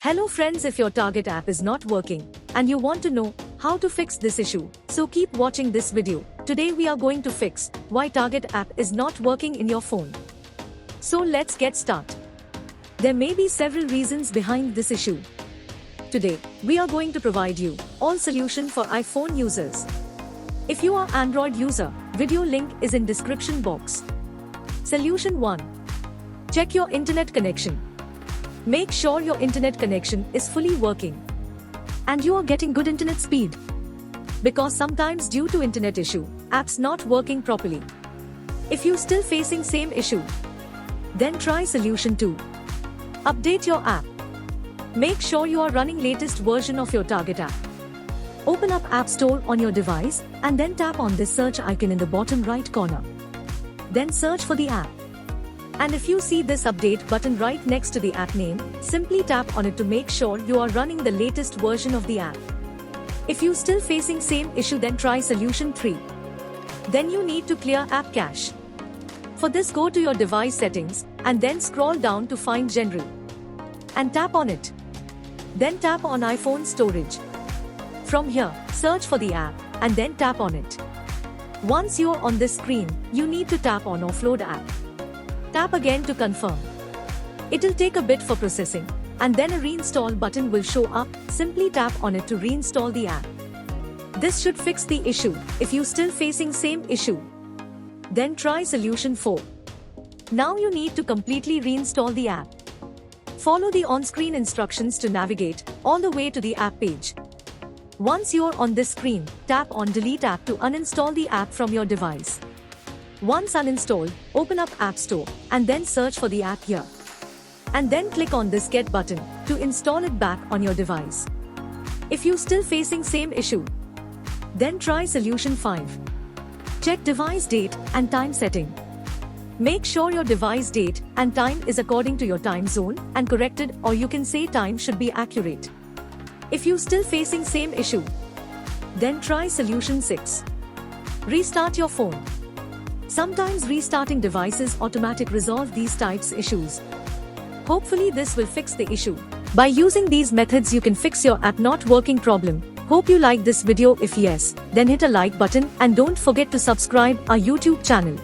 Hello friends, if your target app is not working and you want to know how to fix this issue, so keep watching this video. Today we are going to fix why target app is not working in your phone. So let's get started. There may be several reasons behind this issue. Today, we are going to provide you all solution for iPhone users. If you are Android user, video link is in description box. Solution 1. Check your internet connection. Make sure your internet connection is fully working and you are getting good internet speed. Because sometimes due to internet issue, apps not working properly. If you still facing same issue, then try solution 2. Update your app. Make sure you are running latest version of your target app. Open up App Store on your device and then tap on this search icon in the bottom right corner. Then search for the app. And if you see this update button right next to the app name, simply tap on it to make sure you are running the latest version of the app. If you still facing same issue, then try solution 3. Then you need to clear app cache. For this, go to your device settings and then scroll down to find General and tap on it. Then tap on iPhone storage. From here, search for the app and then tap on it. Once you are on this screen, you need to tap on Offload app. Tap again to confirm. It'll take a bit for processing, and then a reinstall button will show up. Simply tap on it to reinstall the app. This should fix the issue. If you still facing same issue, then try solution 4. Now you need to completely reinstall the app. Follow the on-screen instructions to navigate all the way to the app page. Once you're on this screen, tap on Delete app to uninstall the app from your device. Once uninstalled, open up App Store and then search for the app here. And then click on this Get button to install it back on your device. If you still facing same issue, then try solution 5. Check device date and time setting. Make sure your device date and time is according to your time zone and corrected, or you can say time should be accurate. If you still facing same issue, then try solution 6. Restart your phone. Sometimes restarting devices automatically resolve these types issues. Hopefully this will fix the issue. By using these methods you can fix your app not working problem. Hope you like this video. If yes, then hit a like button and don't forget to subscribe our YouTube channel.